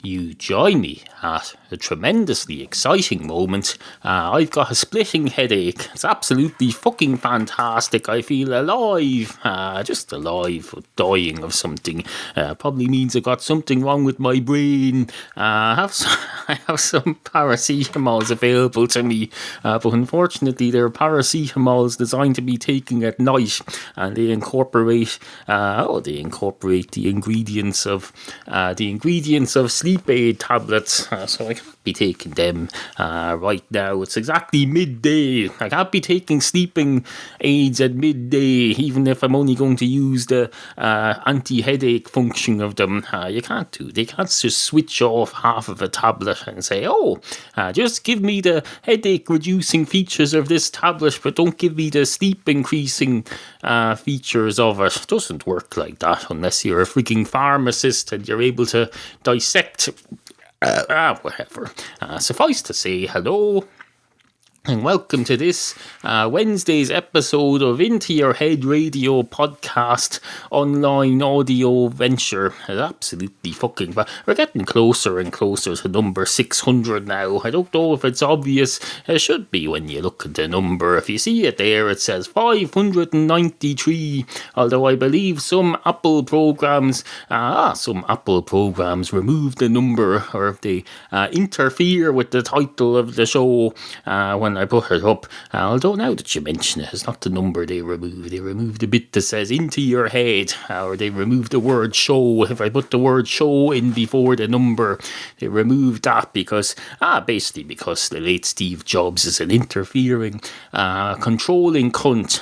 you join me at a tremendously exciting moment. I've got a splitting headache. It's absolutely fucking fantastic. I feel alive, just alive, dying of something. Probably means I got something wrong with my brain. I have some paracetamols available to me, but unfortunately they're paracetamols designed to be taken at night, and they incorporate the ingredients of sleep aid tablets, so I can't be taking them right now. It's exactly midday. I can't be taking sleeping aids at midday, even if I'm only going to use the anti-headache function of them. You can't do. They can't just switch off half of a tablet and say, just give me the headache-reducing features of this tablet, but don't give me the sleep-increasing features of it. It doesn't work like that unless you're a freaking pharmacist and you're able to dissect whatever. Suffice to say, hello and welcome to this Wednesday's episode of Into Your Head Radio podcast online audio venture. It's absolutely fucking fun. We're getting closer and closer to number 600 now. I don't know if it's obvious. It should be when you look at the number. If you see it there, it says 593, although I believe some Apple programs remove the number, or they interfere with the title of the show when I put it up. Although now that you mention it, it's not the number they remove. They remove the bit that says into your head, or they remove the word show. If I put the word show in before the number, they remove that because the late Steve Jobs is an interfering, controlling cunt.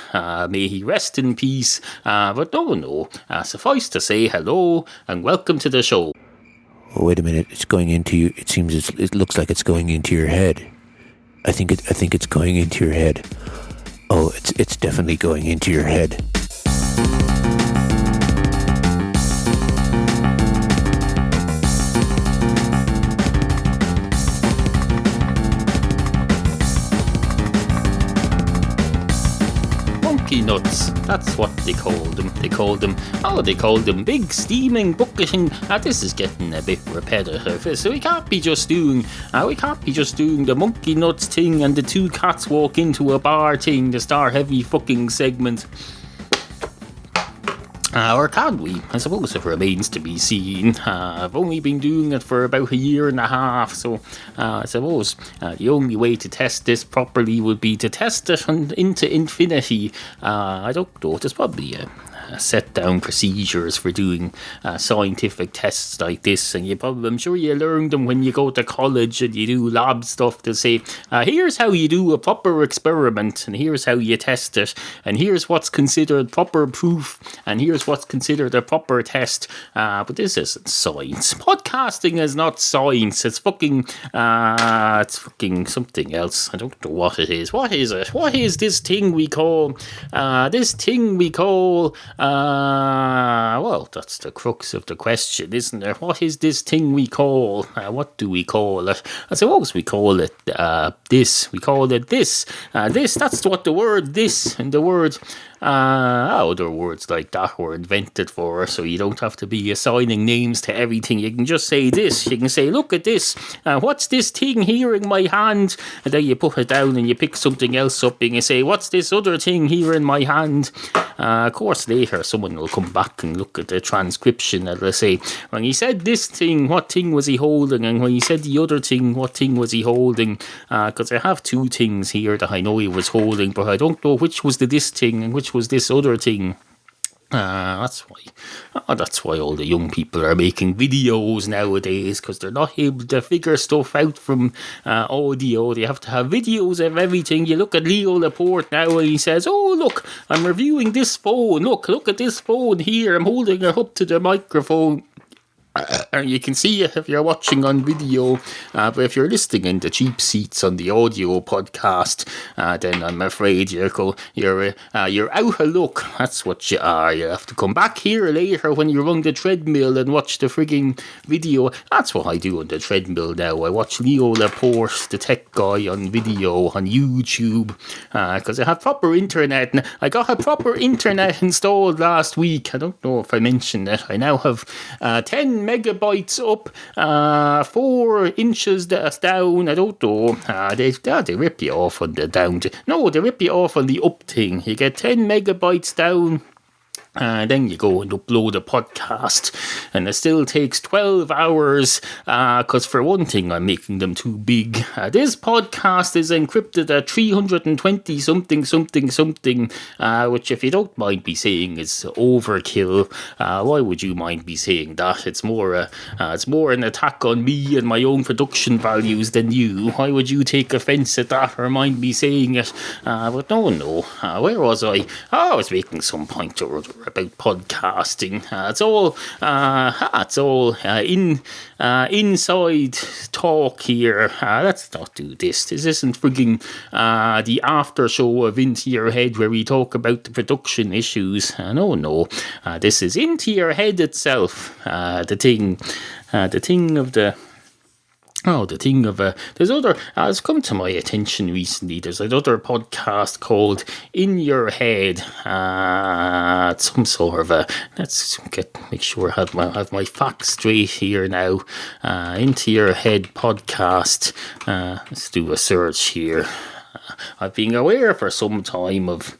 May he rest in peace. But no. Suffice to say hello and welcome to the show. Oh, wait a minute, it's going into you. It looks like it's going into your head. I think it's going into your head. Oh, it's definitely going into your head. Monkey nuts, that's what they called them. They called them big steaming bucketing. This is getting a bit repetitive, so we can't be just doing the monkey nuts thing and the two cats walk into a bar thing, the Star Heavy fucking segment. Or can we? I suppose it remains to be seen. I've only been doing it for about a year and a half, so I suppose the only way to test this properly would be to test it into infinity. I don't know, there's probably set down procedures for doing scientific tests like this, and I'm sure you learn them when you go to college and you do lab stuff. To say, here's how you do a proper experiment, and here's how you test it, and here's what's considered proper proof, and here's what's considered a proper test. But this isn't science. Podcasting is not science. It's fucking something else. I don't know what it is. What is it? What is this thing we call? Well, that's the crux of the question, isn't it? What is this thing we call? What do we call it? I suppose we call it this. We call it this. This, that's what the word this and the word other words like that were invented for, so you don't have to be assigning names to everything. You can just say this. You can say, look at this. What's this thing here in my hand? And then you put it down and you pick something else up and you say, what's this other thing here in my hand? Of course, later someone will come back and look at the transcription and they'll say, when he said this thing, what thing was he holding? And when he said the other thing, what thing was he holding? Because I have two things here that I know he was holding, but I don't know which was the this thing and which was this other thing. That's why all the young people are making videos nowadays, because they're not able to figure stuff out from audio. They have to have videos of everything. You look at Leo Laporte now and he says, oh look, I'm reviewing this phone. Look at this phone here. I'm holding it up to the microphone. And you can see it if you're watching on video, but if you're listening in the cheap seats on the audio podcast, then I'm afraid you're out of luck. That's what you are. You have to come back here later when you're on the treadmill and watch the frigging video. That's what I do on the treadmill now. I watch Leo Laporte, the tech guy, on video on YouTube, because I have proper internet. And I got a proper internet installed last week. I don't know if I mentioned it. I now have 10 megabytes up, 4 inches down. I don't know. They rip you off on the down. No, they rip you off on the up thing. You get 10 megabytes down. Then you go and upload a podcast, and it still takes 12 hours, because for one thing, I'm making them too big. This podcast is encrypted at 320 something, which, if you don't mind me saying, is overkill. Why would you mind me saying that? It's more an attack on me and my own production values than you. Why would you take offence at that or mind me saying it? But no. Where was I? I was making some point or other about podcasting. It's all inside talk here. Let's not do this. This isn't frigging the after show of Into Your Head where we talk about the production issues. No. This is Into Your Head itself. The thing of there's other, it's come to my attention recently, there's another podcast called In Your Head. It's some sort of make sure I have my facts straight here now. Into Your Head podcast. Let's do a search here. I've been aware for some time of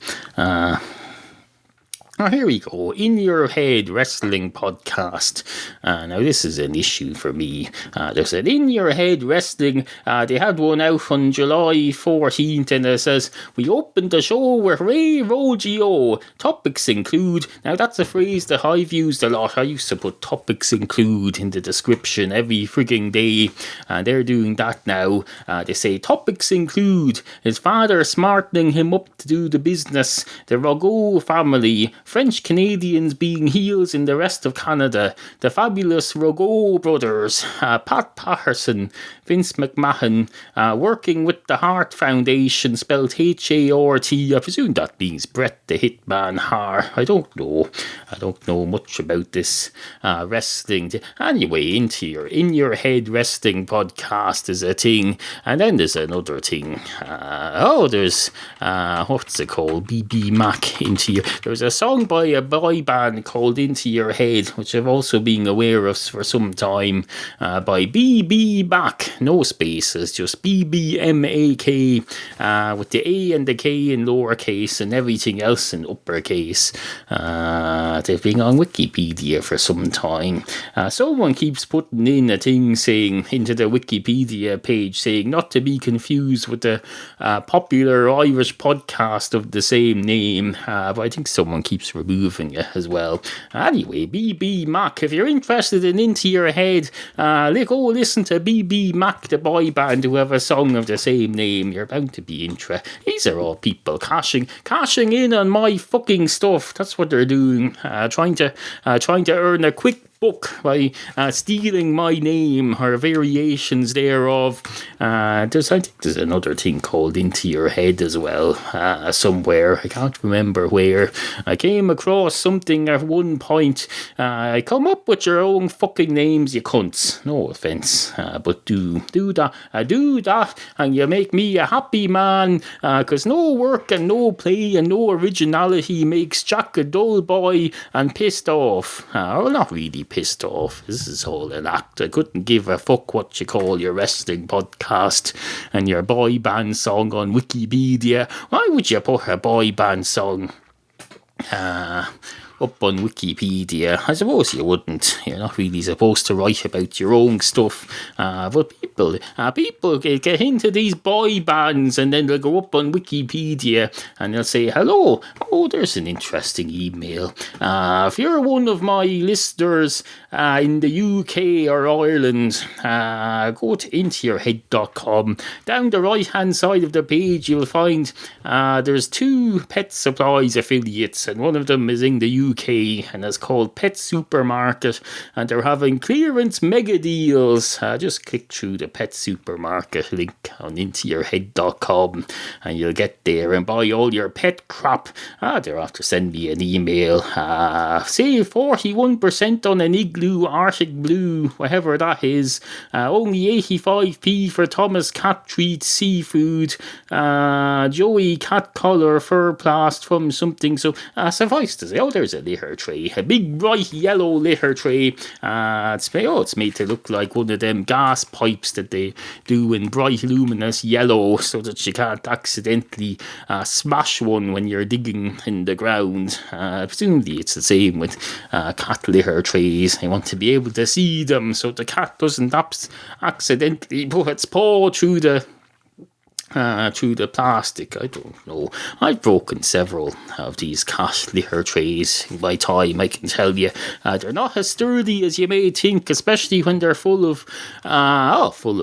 here we go. In Your Head Wrestling Podcast. Now, this is an issue for me. There's an In Your Head Wrestling. They had one out on July 14th, and it says, "We opened the show with Ray Roggio. Topics include..." Now, that's a phrase that I've used a lot. I used to put topics include in the description every frigging day. They're doing that now. They say, "Topics include his father smartening him up to do the business, the Rogo family, French Canadians being heels in the rest of Canada, the fabulous Rogo brothers, Pat Patterson, Vince McMahon, working with the Hart Foundation, spelled H-A-R-T. I presume that means Bret the Hitman Hart. I don't know much about this wrestling. Anyway, In Your Head Wrestling Podcast is a thing, and then there's another thing. There's what's it called? BB Mac. There's a song by a boy band called Into Your Head, which I've also been aware of for some time, by BB Mac, no spaces, just BBMAK, with the A and the K in lowercase and everything else in uppercase. They've been on Wikipedia for some time. Someone keeps putting in a thing saying, into the Wikipedia page, saying not to be confused with the popular Irish podcast of the same name, but I think someone keeps removing it as well. Anyway, BB Mac, if you're interested in Into Your Head, go listen to BB Mac, the boy band who have a song of the same name. You're bound to be interested. These are all people cashing in on my fucking stuff. That's what they're doing. Trying to earn a quick book by stealing my name or variations thereof. I think there's another thing called Into Your Head as well, somewhere. I can't remember where. I came across something at one point. I come up with your own fucking names, you cunts. No offence, but do that. Do that, and you make me a happy man. Cause no work and no play and no originality makes Jack a dull boy and pissed off. Well, not really pissed off. This is all an act. I couldn't give a fuck what you call your wrestling podcast and your boy band song on Wikipedia. Why would you put a boy band song up on Wikipedia? I suppose you wouldn't. You're not really supposed to write about your own stuff. But people get into these boy bands and then they'll go up on Wikipedia and they'll say, "Hello, there's an interesting email. If you're one of my listeners in the UK or Ireland, go to intoyourhead.com. Down the right hand side of the page you'll find there's 2 pet supplies affiliates, and one of them is in the UK and it's called Pet Supermarket, and they're having clearance mega deals. Just click through the Pet Supermarket link on intoyourhead.com and you'll get there and buy all your pet crap. They're after send me an email. Save 41% on an Igloo Arctic Blue, whatever that is. Only 85p for Thomas Cat Treats Seafood. Joey Cat Collar Fur Plast from something. So suffice to say, there's a litter tray. A big bright yellow litter tray. It's made to look like one of them gas pipes that they do in bright luminous yellow so that you can't accidentally smash one when you're digging in the ground. Presumably it's the same with cat litter trays. They want to be able to see them so the cat doesn't accidentally put its paw through the plastic. I don't know. I've broken several of these cat litter trays in my time. I can tell you, they're not as sturdy as you may think, especially when they're full of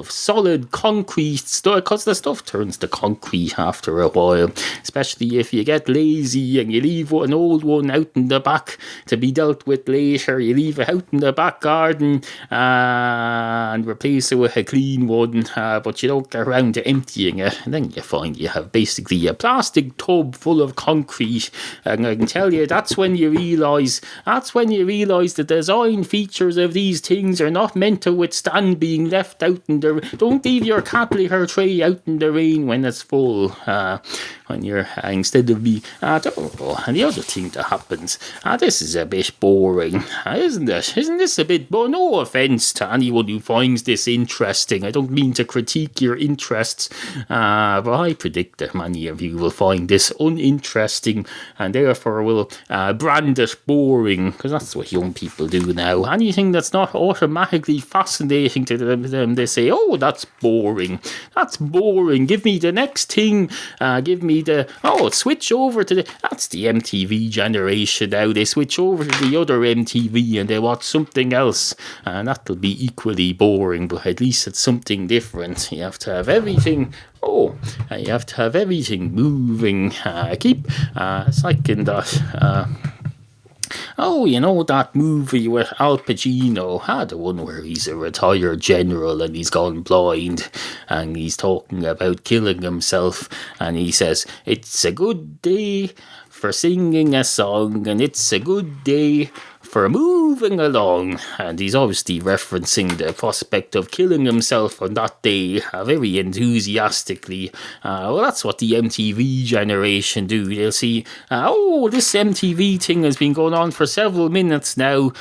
solid concrete stuff, because the stuff turns to concrete after a while. Especially if you get lazy and you leave an old one out in the back to be dealt with later. You leave it out in the back garden and replace it with a clean one, but you don't get around to emptying it. And then you find you have basically a plastic tub full of concrete. And I can tell you, that's when you realise the design features of these things are not meant to withstand being left out in the rain. Don't leave your cat litter tray out in the rain when it's full. When you're instead of being, I don't know. And the other thing that happens, this is a bit boring, isn't it? Isn't this a bit boring? No offence to anyone who finds this interesting. I don't mean to critique your interests, but I predict that many of you will find this uninteresting and therefore will brand it boring, because that's what young people do now. Anything that's not automatically fascinating to them, they say, oh, that's boring. That's boring. Give me the next thing. Give me switch over to that's the MTV generation now. They switch over to the other MTV and they watch something else, and that'll be equally boring, but at least it's something different. You have to have everything. You have to have everything moving. It's like in that. You know that movie with Al Pacino, the one where he's a retired general and he's gone blind and he's talking about killing himself, and he says, it's a good day for singing a song and it's a good day for moving along. And he's obviously referencing the prospect of killing himself on that day very enthusiastically. That's what the MTV generation do. They'll see, this MTV thing has been going on for several minutes now.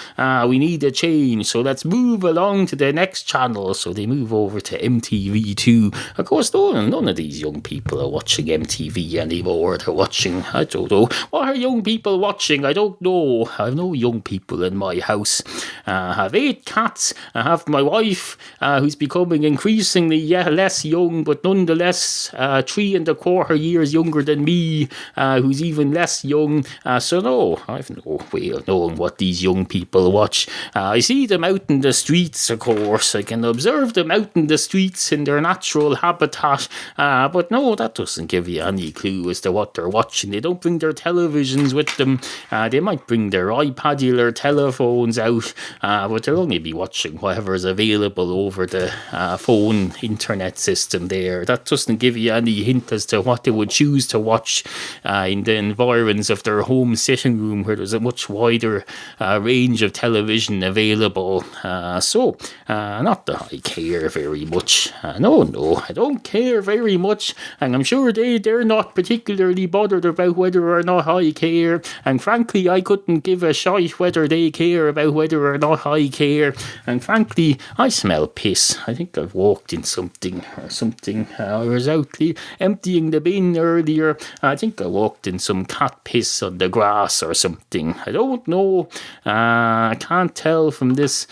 We need a change, so let's move along to the next channel. So they move over to MTV2. Of course, none of these young people are watching MTV anymore. They're watching, I don't know. What are young people watching? I don't know. I have no young people in my house. I have 8 cats. I have my wife, who's becoming increasingly less young, but nonetheless 3¼ years younger than me, who's even less young. So no, I've no way of knowing what these young people watch. I see them out in the streets, of course. I can observe them out in the streets in their natural habitat. But no, that doesn't give you any clue as to what they're watching. They don't bring their televisions with them. They might bring their iPadular telephones out, but they'll only be watching whatever is available over the phone internet system there. That doesn't give you any hint as to what they would choose to watch in the environs of their home sitting room, where there's a much wider range of television available. Not that I care very much. No, I don't care very much, and I'm sure they're not particularly bothered about whether or not I care, and frankly I couldn't give a shite whether they care about whether or not I care. And frankly, I smell piss. I think I've walked in something. I was out emptying the bin earlier. I think I walked in some cat piss on the grass or something. I don't know. I can't tell from this.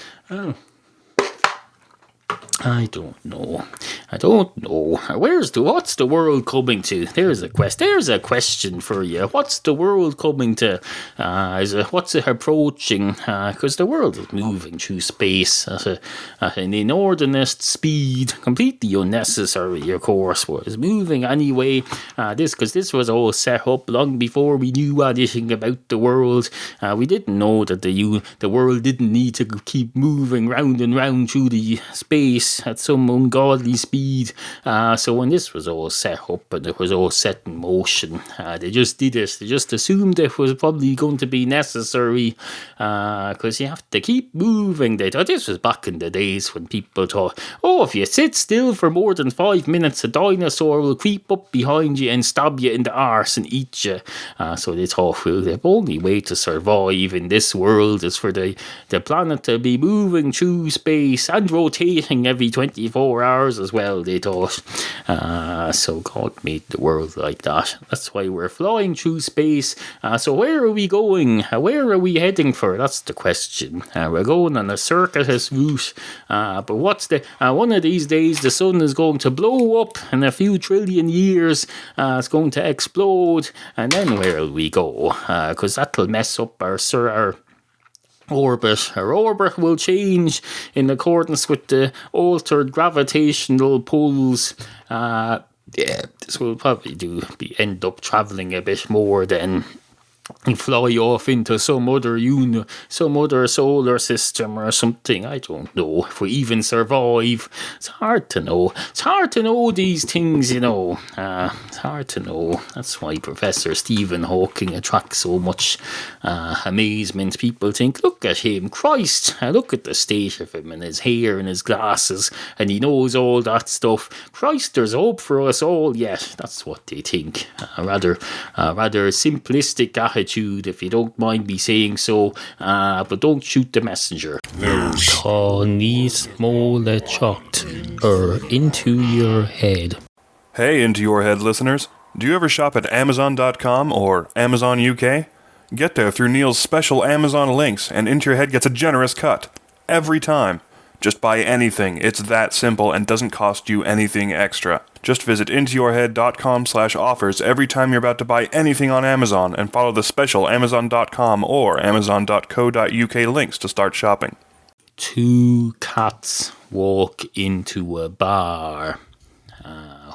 I don't know. What's the world coming to? There's a question for you. What's the world coming to? What's it approaching? Because the world is moving through space at an inordinate speed, completely unnecessary, of course. But it's moving anyway. Because this was all set up long before we knew anything about the world. We didn't know that the world didn't need to keep moving round and round through the space at some ungodly speed speed. So when this was all set up and it was all set in motion, they just did it. They just assumed it was probably going to be necessary because you have to keep moving. They thought this was back in the days when people thought, if you sit still for more than 5 minutes, a dinosaur will creep up behind you and stab you in the arse and eat you. So they thought, well, the only way to survive in this world is for the planet to be moving through space and rotating every 24 hours as well, they thought. So God made the world like that. That's why we're flying through space. So where are we going? Where are we heading for? That's the question. We're going on a circuitous route. But what's one of these days the sun is going to blow up in a few trillion years. It's going to explode. And then where will we go? Because that'll mess up our orbit. Our orbit will change in accordance with the altered gravitational pulls. This will probably end up travelling a bit more than and fly off into some other solar system or something. I don't know if we even survive. It's hard to know. It's hard to know these things, It's hard to know. That's why Professor Stephen Hawking attracts so much amazement. People think, look at him, Christ, look at the state of him and his hair and his glasses, and he knows all that stuff. Christ, there's hope for us all yet. That's what they think. Rather simplistic attitude, if you don't mind me saying so, but don't shoot the messenger. Tá smaller chocked into your head. Hey, Into Your Head listeners. Do you ever shop at Amazon.com or Amazon UK? Get there through Neil's special Amazon links, and Into Your Head gets a generous cut. Every time. Just buy anything. It's that simple and doesn't cost you anything extra. Just visit intoyourhead.com/offers every time you're about to buy anything on Amazon and follow the special Amazon.com or Amazon.co.uk links to start shopping. Two cats walk into a bar.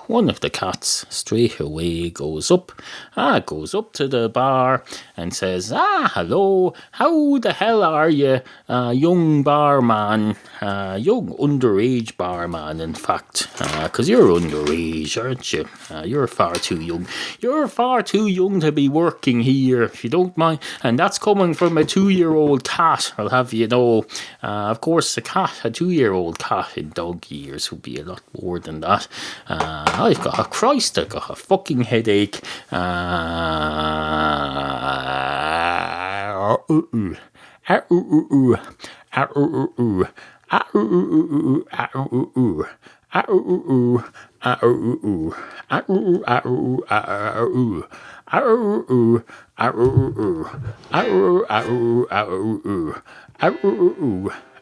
One of the cats straight away goes up to the bar and says, hello, how the hell are you, young barman, young underage barman, in fact, because you're underage, aren't you? You're far too young. You're far too young to be working here, if you don't mind. And that's coming from a 2-year-old cat, I'll have you know. Of course, a 2-year-old cat in dog years would be a lot more than that. I've got a fucking headache.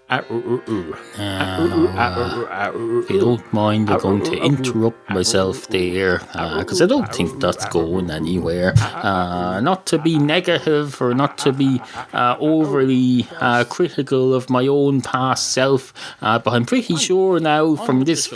If you don't mind, I'm going to interrupt myself there because I don't think that's going anywhere. Not to be negative or not to be overly critical of my own past self, but I'm pretty sure now from this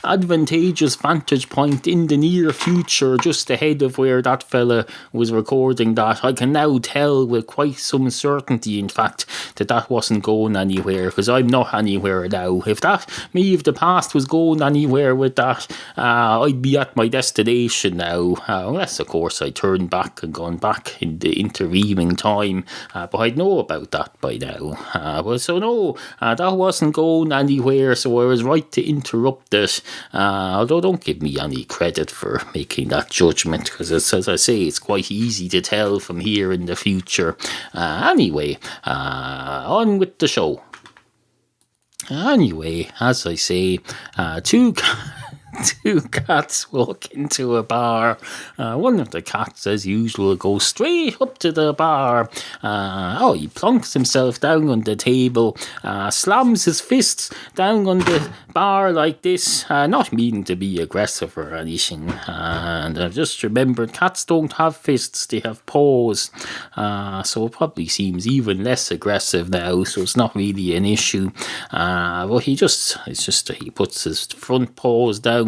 advantageous vantage point in the near future, just ahead of where that fella was recording that, I can now tell with quite some certainty, in fact, that wasn't going anywhere, because I'm not anywhere now. If the past was going anywhere with that, I'd be at my destination now, unless of course I turned back and gone back in the intervening time, but I'd know about that by now. That wasn't going anywhere, so I was right to interrupt it, although don't give me any credit for making that judgment, because as I say, it's quite easy to tell from here in the future. Anyway, on with the show. Anyway, as I say, two cats walk into a bar. One of the cats, as usual, goes straight up to the bar. He plonks himself down on the table, slams his fists down on the bar like this, not meaning to be aggressive or anything. And I've just remembered, cats don't have fists, they have paws. So it probably seems even less aggressive now, so it's not really an issue. But he puts his front paws down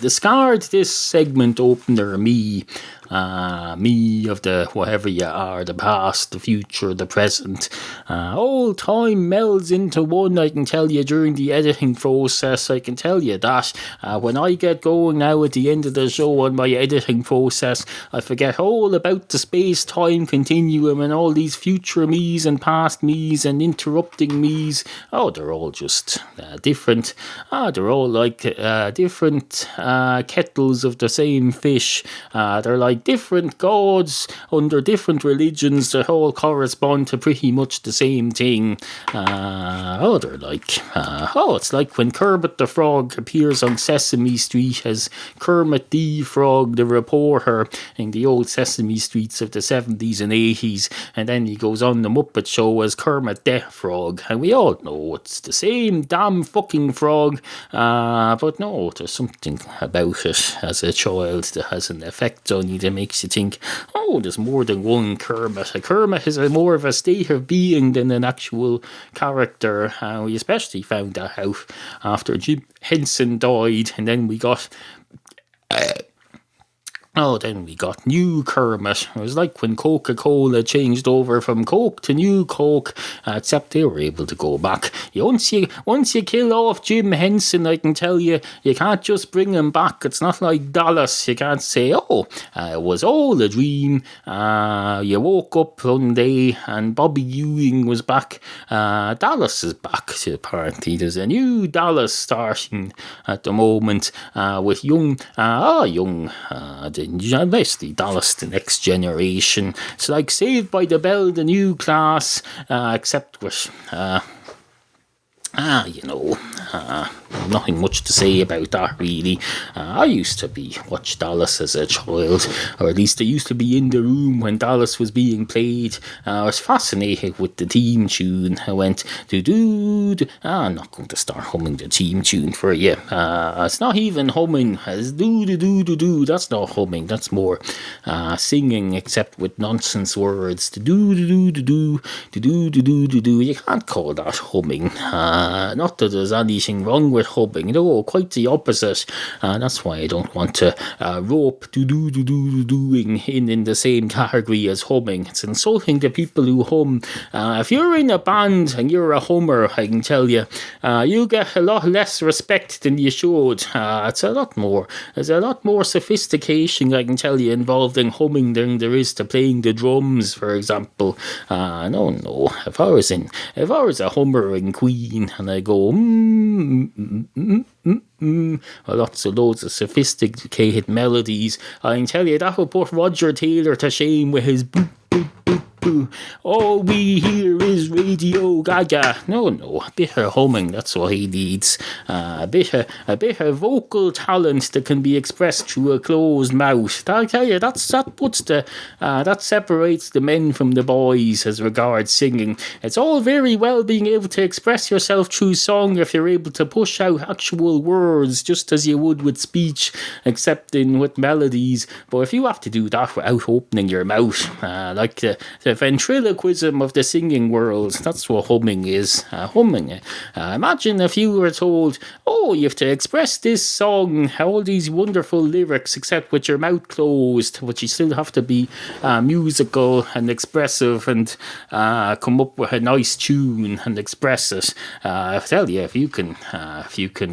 Discard this segment opener, me of the whatever you are, the past, the future, the present. All time melds into one, I can tell you, during the editing process. I can tell you that when I get going now at the end of the show on my editing process, I forget all about the space-time continuum and all these future me's and past me's and interrupting me's. Oh, they're all just different. They're all like different kettles of the same fish. They're like different gods under different religions that all correspond to pretty much the same thing. It's like when Kermit the Frog appears on Sesame Street as Kermit the Frog, the reporter in the old Sesame Streets of the 70s and 80s, and then he goes on the Muppet Show as Kermit the Frog, and we all know it's the same damn fucking frog, but no, there's something about it as a child that has an effect on you that makes you think, oh, there's more than one Kermit. A Kermit is more of a state of being than an actual character. We especially found that out after Jim Henson died, and then we got new Kermit. It was like when Coca-Cola changed over from Coke to New Coke, except they were able to go back. Once you kill off Jim Henson, I can tell you, you can't just bring him back. It's not like Dallas. You can't say, it was all a dream. You woke up one day and Bobby Ewing was back. Dallas is back, apparently. There's a new Dallas starting at the moment with Leslie Dallas, the next generation. It's like Saved by the Bell, the new class, except with nothing much to say about that, really. I used to watch Dallas as a child, or at least I used to be in the room when Dallas was being played. I was fascinated with the theme tune. I went, I'm not going to start humming the theme tune for you. It's not even humming. It's do. That's not humming. That's more singing, except with nonsense words. Do. You can't call that humming. Not that there's anything wrong with humming, no, quite the opposite. That's why I don't want to rope doing in the same category as humming. It's insulting to people who hum. If you're in a band and you're a hummer, I can tell you, you get a lot less respect than you should. There's a lot more sophistication, I can tell you, involved in humming than there is to playing the drums, for example. No. If I was a hummer in Queen and I go lots of loads of sophisticated melodies, I can tell you that will put Roger Taylor to shame with his boop. All we hear is Radio Gaga. No, a bit of humming, that's what he needs. A bit of vocal talent that can be expressed through a closed mouth. I tell you, that separates the men from the boys as regards singing. It's all very well being able to express yourself through song if you're able to push out actual words, just as you would with speech, except with melodies. But if you have to do that without opening your mouth, like the ventriloquism of the singing world, that's what humming is. Imagine if you were told, you have to express this song, all these wonderful lyrics, except with your mouth closed, but you still have to be musical and expressive and come up with a nice tune and express it. I tell you, if you can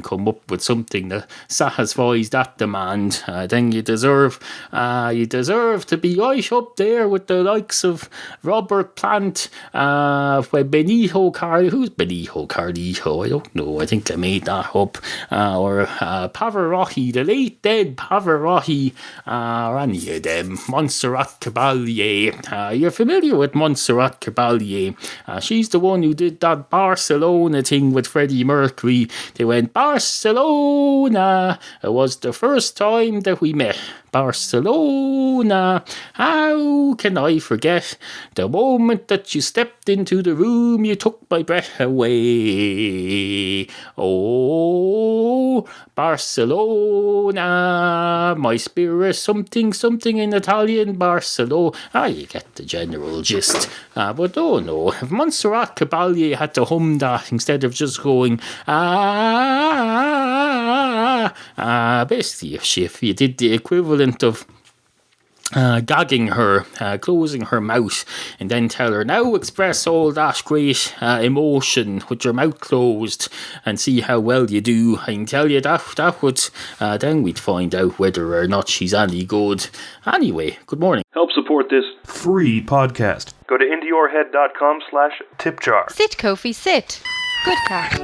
come up with something that satisfies that demand, then you deserve to be right up there with the likes of Robert Plant, Benito Carlito. Who's Benito Carlito? I don't know. I think I made that up. Or Pavarotti, the late dead Pavarotti, or any of them. Montserrat Caballé. You're familiar with Montserrat Caballé. She's the one who did that Barcelona thing with Freddie Mercury. They went, Barcelona. It was the first time that we met. Barcelona, how can I forget the moment that you stepped into the room, you took my breath away. Oh, Barcelona, my spirit, something in Italian, Barcelona. You get the general gist. But no, if Montserrat Caballé had to hum that instead of just going, basically, if you did the equivalent of gagging her, closing her mouth, and then tell her, now express all that great emotion with your mouth closed and see how well you do. I can tell you that would, then we'd find out whether or not she's any good. Anyway, good morning. Help support this free podcast. Go to indieyourhead.com/tipjar. Sit, Kofi, sit. Good cat.